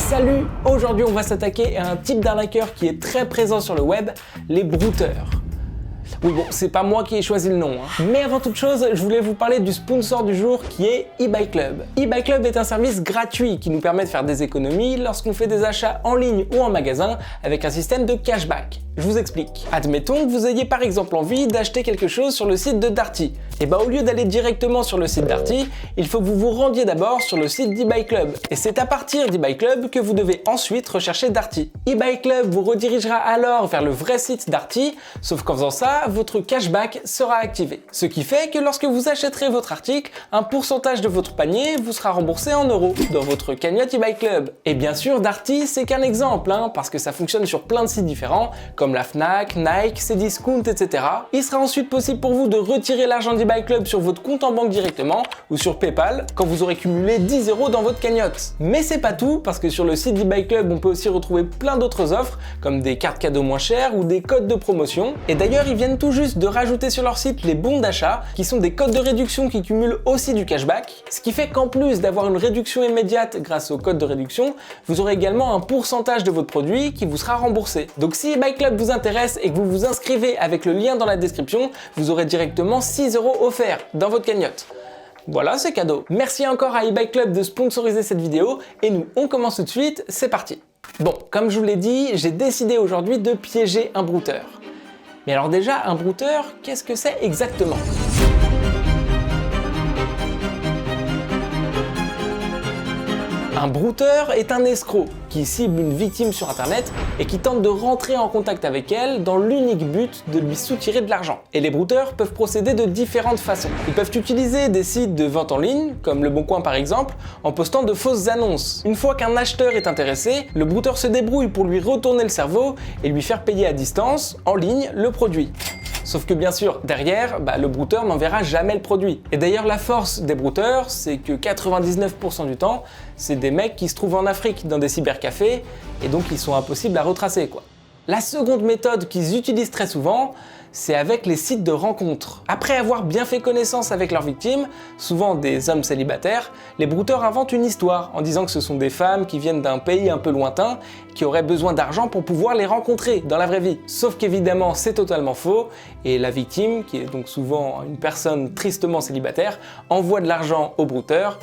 Salut! Aujourd'hui on va s'attaquer à un type d'arnaqueur qui est très présent sur le web, les brouteurs. Oui bon, c'est pas moi qui ai choisi le nom, hein. Mais avant toute chose, je voulais vous parler du sponsor du jour qui est eBuyClub. eBuyClub est un service gratuit qui nous permet de faire des économies lorsqu'on fait des achats en ligne ou en magasin avec un système de cashback. Je vous explique. Admettons que vous ayez par exemple envie d'acheter quelque chose sur le site de Darty. Et bah au lieu d'aller directement sur le site Darty, il faut que vous vous rendiez d'abord sur le site d'eBuyClub. Et c'est à partir d'eBuyClub que vous devez ensuite rechercher Darty. eBuyClub vous redirigera alors vers le vrai site Darty, sauf qu'en faisant ça, votre cashback sera activé. Ce qui fait que lorsque vous achèterez votre article, un pourcentage de votre panier vous sera remboursé en euros dans votre cagnotte eBuyClub. Et bien sûr, Darty c'est qu'un exemple, hein, parce que ça fonctionne sur plein de sites différents, comme la Fnac, Nike, Cdiscount, etc. Il sera ensuite possible pour vous de retirer l'argent d'eBuyClub sur votre compte en banque directement ou sur PayPal quand vous aurez cumulé 10 € dans votre cagnotte. Mais c'est pas tout, parce que sur le site d'eBuyClub, on peut aussi retrouver plein d'autres offres, comme des cartes cadeaux moins chères ou des codes de promotion. Et d'ailleurs, ils viennent tout juste de rajouter sur leur site les bons d'achat, qui sont des codes de réduction qui cumulent aussi du cashback, ce qui fait qu'en plus d'avoir une réduction immédiate grâce au code de réduction, vous aurez également un pourcentage de votre produit qui vous sera remboursé. Donc si eBuyClub vous intéresse et que vous vous inscrivez avec le lien dans la description, vous aurez directement 6 € offerts dans votre cagnotte. Voilà, c'est cadeau. Merci encore à eBuyClub de sponsoriser cette vidéo et nous, on commence tout de suite, c'est parti. Bon, comme je vous l'ai dit, j'ai décidé aujourd'hui de piéger un brouteur. Mais alors déjà, un brouteur, qu'est-ce que c'est exactement ? Un brouteur est un escroc qui cible une victime sur internet et qui tente de rentrer en contact avec elle dans l'unique but de lui soutirer de l'argent. Et les brouteurs peuvent procéder de différentes façons. Ils peuvent utiliser des sites de vente en ligne, comme Le Bon Coin par exemple, en postant de fausses annonces. Une fois qu'un acheteur est intéressé, le brouteur se débrouille pour lui retourner le cerveau et lui faire payer à distance, en ligne, le produit. Sauf que bien sûr, derrière, le brouteur n'enverra jamais le produit. Et d'ailleurs, la force des brouteurs, c'est que 99% du temps, c'est des mecs qui se trouvent en Afrique dans des cybercafés, et donc ils sont impossibles à retracer, quoi. La seconde méthode qu'ils utilisent très souvent, c'est avec les sites de rencontres. Après avoir bien fait connaissance avec leurs victimes, souvent des hommes célibataires, les brouteurs inventent une histoire en disant que ce sont des femmes qui viennent d'un pays un peu lointain, qui auraient besoin d'argent pour pouvoir les rencontrer dans la vraie vie. Sauf qu'évidemment, c'est totalement faux, et la victime, qui est donc souvent une personne tristement célibataire, envoie de l'argent au brouteur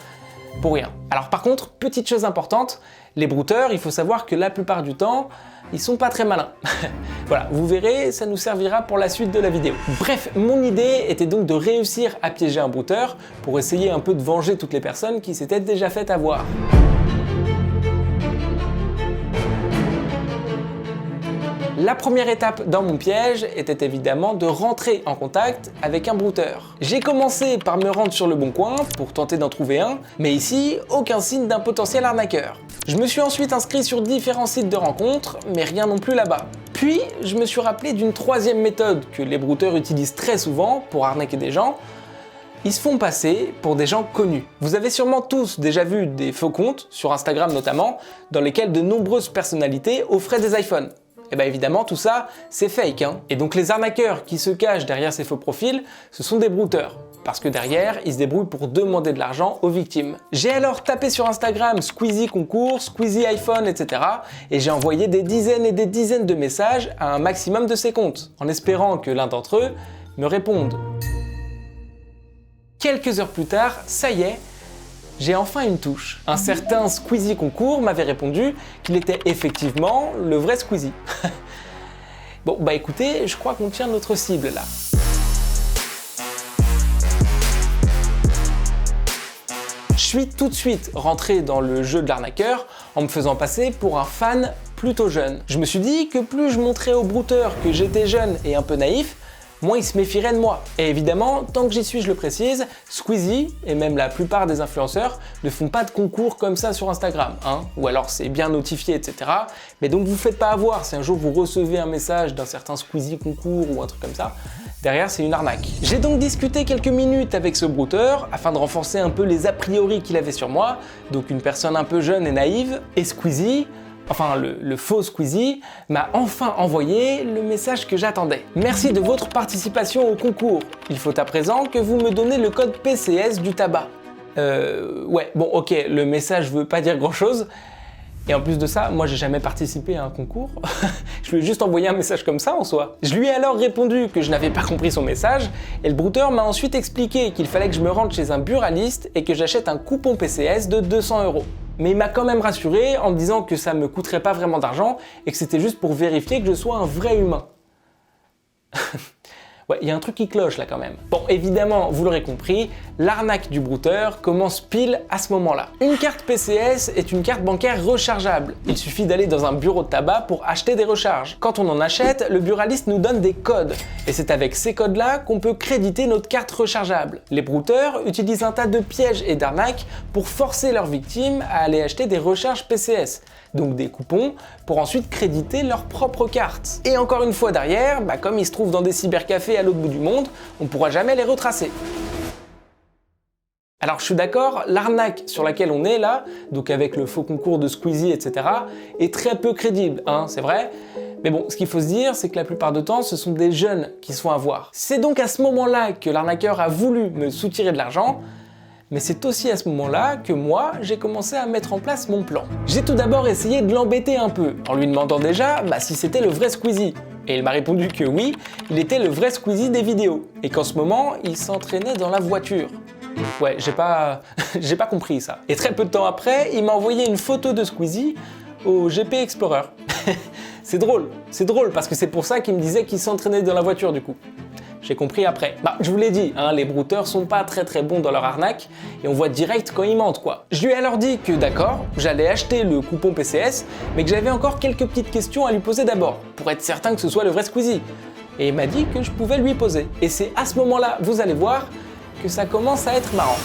pour rien. Alors par contre, petite chose importante, les brouteurs, il faut savoir que la plupart du temps, ils sont pas très malins. Voilà, vous verrez, ça nous servira pour la suite de la vidéo. Bref, mon idée était donc de réussir à piéger un brouteur pour essayer un peu de venger toutes les personnes qui s'étaient déjà fait avoir. La première étape dans mon piège était évidemment de rentrer en contact avec un brouteur. J'ai commencé par me rendre sur Le Bon Coin pour tenter d'en trouver un, mais ici, aucun signe d'un potentiel arnaqueur. Je me suis ensuite inscrit sur différents sites de rencontres, mais rien non plus là-bas. Puis, je me suis rappelé d'une troisième méthode que les brouteurs utilisent très souvent pour arnaquer des gens. Ils se font passer pour des gens connus. Vous avez sûrement tous déjà vu des faux comptes, sur Instagram notamment, dans lesquels de nombreuses personnalités offraient des iPhones. Et bien évidemment, tout ça, c'est fake, hein. Et donc les arnaqueurs qui se cachent derrière ces faux profils, ce sont des brouteurs. Parce que derrière, ils se débrouillent pour demander de l'argent aux victimes. J'ai alors tapé sur Instagram Squeezie concours, Squeezie iPhone, etc. Et j'ai envoyé des dizaines et des dizaines de messages à un maximum de ces comptes, en espérant que l'un d'entre eux me réponde. Quelques heures plus tard, ça y est, j'ai enfin une touche. Un certain Squeezie concours m'avait répondu qu'il était effectivement le vrai Squeezie. Bon, écoutez, je crois qu'on tient notre cible là. Je suis tout de suite rentré dans le jeu de l'arnaqueur en me faisant passer pour un fan plutôt jeune. Je me suis dit que plus je montrais au brouteur que j'étais jeune et un peu naïf, moins il se méfierait de moi. Et évidemment, tant que j'y suis, je le précise, Squeezie, et même la plupart des influenceurs, ne font pas de concours comme ça sur Instagram, hein, ou alors c'est bien notifié, etc. Mais donc vous faites pas avoir, si un jour vous recevez un message d'un certain Squeezie concours ou un truc comme ça, derrière c'est une arnaque. J'ai donc discuté quelques minutes avec ce brouteur, afin de renforcer un peu les a priori qu'il avait sur moi, donc une personne un peu jeune et naïve, et Squeezie, enfin le faux Squeezie, m'a enfin envoyé le message que j'attendais. Merci de votre participation au concours. Il faut à présent que vous me donnez le code PCS du tabac. Ouais, bon ok, le message veut pas dire grand chose. Et en plus de ça, moi j'ai jamais participé à un concours. Je lui ai juste envoyé un message comme ça en soi. Je lui ai alors répondu que je n'avais pas compris son message et le brouteur m'a ensuite expliqué qu'il fallait que je me rende chez un buraliste et que j'achète un coupon PCS de 200 €. Mais il m'a quand même rassuré en me disant que ça me coûterait pas vraiment d'argent et que c'était juste pour vérifier que je sois un vrai humain. Ouais, il y a un truc qui cloche là quand même. Bon, évidemment, vous l'aurez compris, l'arnaque du brouteur commence pile à ce moment-là. Une carte PCS est une carte bancaire rechargeable. Il suffit d'aller dans un bureau de tabac pour acheter des recharges. Quand on en achète, le buraliste nous donne des codes. Et c'est avec ces codes-là qu'on peut créditer notre carte rechargeable. Les brouteurs utilisent un tas de pièges et d'arnaques pour forcer leurs victimes à aller acheter des recharges PCS. Donc des coupons, pour ensuite créditer leur propre carte. Et encore une fois derrière, comme ils se trouvent dans des cybercafés à l'autre bout du monde, on ne pourra jamais les retracer. Alors je suis d'accord, l'arnaque sur laquelle on est là, donc avec le faux concours de Squeezie, etc., est très peu crédible, c'est vrai. Mais bon, ce qu'il faut se dire, c'est que la plupart du temps, ce sont des jeunes qui se font avoir. C'est donc à ce moment-là que l'arnaqueur a voulu me soutirer de l'argent, mais c'est aussi à ce moment-là que moi, j'ai commencé à mettre en place mon plan. J'ai tout d'abord essayé de l'embêter un peu, en lui demandant déjà si c'était le vrai Squeezie. Et il m'a répondu que oui, il était le vrai Squeezie des vidéos, et qu'en ce moment, il s'entraînait dans la voiture. Ouais, j'ai pas compris ça. Et très peu de temps après, il m'a envoyé une photo de Squeezie au GP Explorer. C'est drôle parce que c'est pour ça qu'il me disait qu'il s'entraînait dans la voiture du coup. J'ai compris après. Je vous l'ai dit, les brouteurs sont pas très bons dans leur arnaque et on voit direct quand ils mentent quoi. Je lui ai alors dit que d'accord, j'allais acheter le coupon PCS, mais que j'avais encore quelques petites questions à lui poser d'abord, pour être certain que ce soit le vrai Squeezie. Et il m'a dit que je pouvais lui poser. Et c'est à ce moment-là, vous allez voir, que ça commence à être marrant.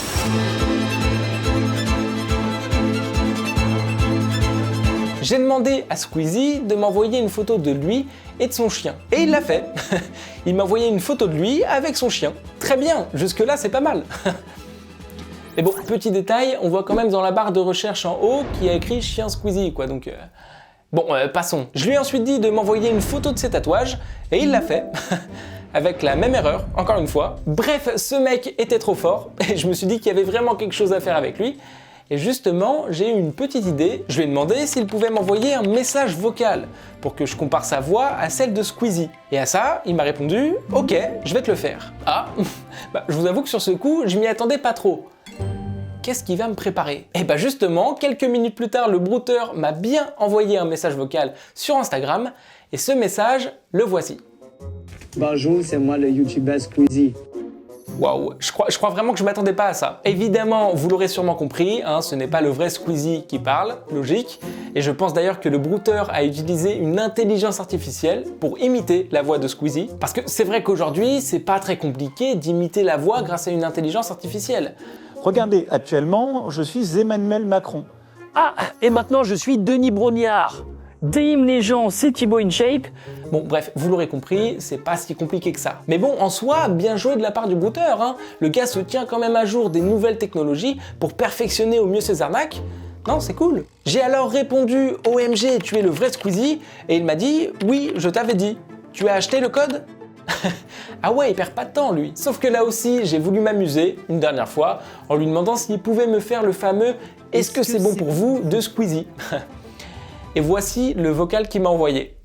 J'ai demandé à Squeezie de m'envoyer une photo de lui et de son chien. Et il l'a fait. Il m'a envoyé une photo de lui avec son chien. Très bien, jusque-là c'est pas mal. Mais bon, petit détail, on voit quand même dans la barre de recherche en haut qui a écrit chien Squeezie quoi, donc... Bon, passons. Je lui ai ensuite dit de m'envoyer une photo de ses tatouages, et il l'a fait. Avec la même erreur, encore une fois. Bref, ce mec était trop fort, et je me suis dit qu'il y avait vraiment quelque chose à faire avec lui. Et justement, j'ai eu une petite idée. Je lui ai demandé s'il pouvait m'envoyer un message vocal pour que je compare sa voix à celle de Squeezie. Et à ça, il m'a répondu « Ok, je vais te le faire. » Ah, je vous avoue que sur ce coup, je m'y attendais pas trop. Qu'est-ce qu'il va me préparer? Et justement, quelques minutes plus tard, le brouteur m'a bien envoyé un message vocal sur Instagram, et ce message, le voici. Bonjour, c'est moi le youtubeur Squeezie. Waouh, je crois vraiment que je m'attendais pas à ça. Évidemment, vous l'aurez sûrement compris, ce n'est pas le vrai Squeezie qui parle, logique, et je pense d'ailleurs que le brouteur a utilisé une intelligence artificielle pour imiter la voix de Squeezie, parce que c'est vrai qu'aujourd'hui, c'est pas très compliqué d'imiter la voix grâce à une intelligence artificielle. Regardez, actuellement, je suis Emmanuel Macron. Ah, et maintenant je suis Denis Brognard. Dim les gens, c'est Thibaut InShape. Bon bref, vous l'aurez compris, c'est pas si compliqué que ça. Mais bon, en soi, bien joué de la part du brouteur, Le gars se tient quand même à jour des nouvelles technologies pour perfectionner au mieux ses arnaques. Non, c'est cool. J'ai alors répondu « OMG, tu es le vrai Squeezie » et il m'a dit « Oui, je t'avais dit. Tu as acheté le code ?» Ah ouais, il perd pas de temps lui. Sauf que là aussi, j'ai voulu m'amuser, une dernière fois, en lui demandant s'il pouvait me faire le fameux « Est-ce que c'est bon pour vous ?» de Squeezie. Et voici le vocal qu'il m'a envoyé.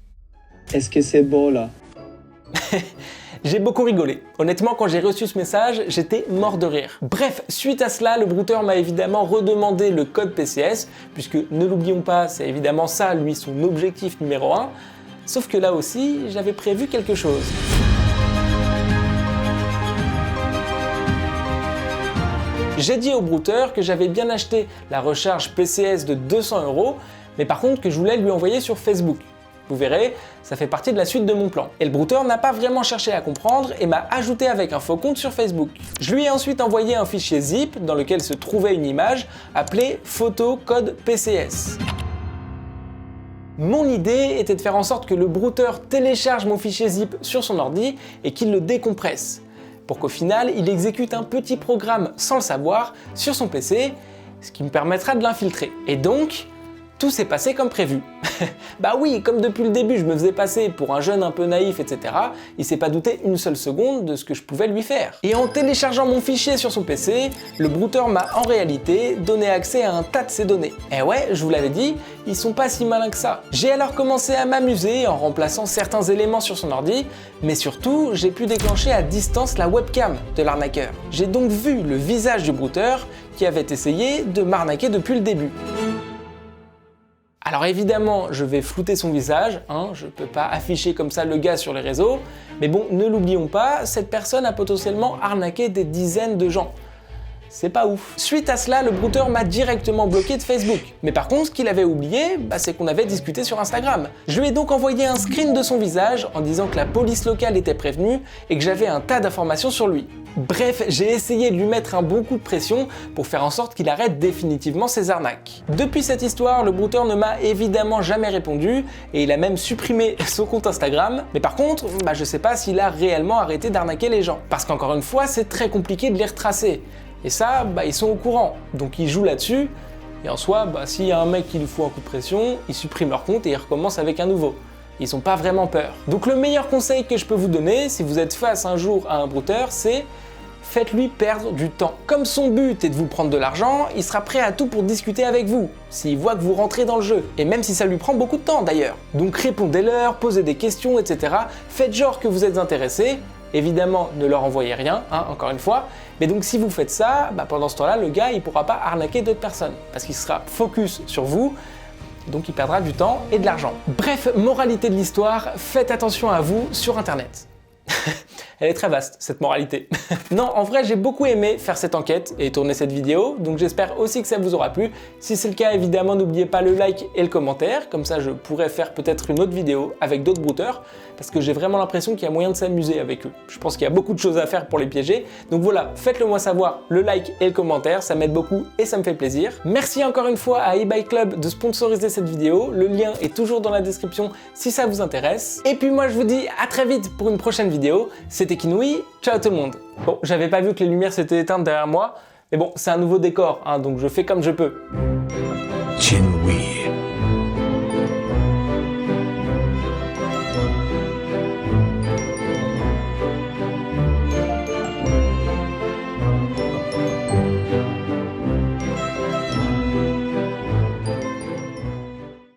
Est-ce que c'est beau là? J'ai beaucoup rigolé. Honnêtement, quand j'ai reçu ce message, j'étais mort de rire. Bref, suite à cela, le brouteur m'a évidemment redemandé le code PCS, puisque, ne l'oublions pas, c'est évidemment ça, lui, son objectif numéro 1. Sauf que là aussi, j'avais prévu quelque chose. J'ai dit au brouteur que j'avais bien acheté la recharge PCS de 200 €, mais par contre que je voulais lui envoyer sur Facebook. Vous verrez, ça fait partie de la suite de mon plan. Et le brouteur n'a pas vraiment cherché à comprendre et m'a ajouté avec un faux compte sur Facebook. Je lui ai ensuite envoyé un fichier zip dans lequel se trouvait une image appelée photo code PCS. Mon idée était de faire en sorte que le brouteur télécharge mon fichier zip sur son ordi et qu'il le décompresse, pour qu'au final il exécute un petit programme sans le savoir sur son PC, ce qui me permettra de l'infiltrer. Et donc, tout s'est passé comme prévu. Bah oui, comme depuis le début je me faisais passer pour un jeune un peu naïf, etc., il s'est pas douté une seule seconde de ce que je pouvais lui faire. Et en téléchargeant mon fichier sur son PC, le brouteur m'a en réalité donné accès à un tas de ses données. Et ouais, je vous l'avais dit, ils sont pas si malins que ça. J'ai alors commencé à m'amuser en remplaçant certains éléments sur son ordi, mais surtout, j'ai pu déclencher à distance la webcam de l'arnaqueur. J'ai donc vu le visage du brouteur qui avait essayé de m'arnaquer depuis le début. Alors évidemment, je vais flouter son visage, je peux pas afficher comme ça le gars sur les réseaux, mais bon, ne l'oublions pas, cette personne a potentiellement arnaqué des dizaines de gens. C'est pas ouf. Suite à cela, le brouteur m'a directement bloqué de Facebook. Mais par contre, ce qu'il avait oublié, c'est qu'on avait discuté sur Instagram. Je lui ai donc envoyé un screen de son visage en disant que la police locale était prévenue et que j'avais un tas d'informations sur lui. Bref, j'ai essayé de lui mettre un bon coup de pression pour faire en sorte qu'il arrête définitivement ses arnaques. Depuis cette histoire, le brouteur ne m'a évidemment jamais répondu et il a même supprimé son compte Instagram. Mais par contre, je sais pas s'il a réellement arrêté d'arnaquer les gens. Parce qu'encore une fois, c'est très compliqué de les retracer. Et ça, ils sont au courant, donc ils jouent là-dessus, et en soi, s'il y a un mec qui lui fout un coup de pression, ils suppriment leur compte et ils recommencent avec un nouveau. Ils n'ont pas vraiment peur. Donc le meilleur conseil que je peux vous donner, si vous êtes face un jour à un brouteur, c'est faites-lui perdre du temps. Comme son but est de vous prendre de l'argent, il sera prêt à tout pour discuter avec vous, s'il voit que vous rentrez dans le jeu, et même si ça lui prend beaucoup de temps d'ailleurs. Donc répondez-leur, posez des questions, etc. Faites genre que vous êtes intéressé. Évidemment, ne leur envoyez rien, encore une fois. Mais donc si vous faites ça, pendant ce temps-là, le gars, il pourra pas arnaquer d'autres personnes. Parce qu'il sera focus sur vous, donc il perdra du temps et de l'argent. Bref, moralité de l'histoire, faites attention à vous sur Internet. Elle est très vaste, cette moralité. Non, en vrai, j'ai beaucoup aimé faire cette enquête et tourner cette vidéo, donc j'espère aussi que ça vous aura plu. Si c'est le cas, évidemment, n'oubliez pas le like et le commentaire, comme ça je pourrais faire peut-être une autre vidéo avec d'autres brouteurs, parce que j'ai vraiment l'impression qu'il y a moyen de s'amuser avec eux. Je pense qu'il y a beaucoup de choses à faire pour les piéger, donc voilà, faites-le moi savoir, le like et le commentaire, ça m'aide beaucoup et ça me fait plaisir. Merci encore une fois à eBay Club de sponsoriser cette vidéo, le lien est toujours dans la description si ça vous intéresse. Et puis moi je vous dis à très vite pour une prochaine vidéo. C'était Kinoui, ciao tout le monde. Bon, j'avais pas vu que les lumières s'étaient éteintes derrière moi, mais bon, c'est un nouveau décor, donc je fais comme je peux. Kinoui.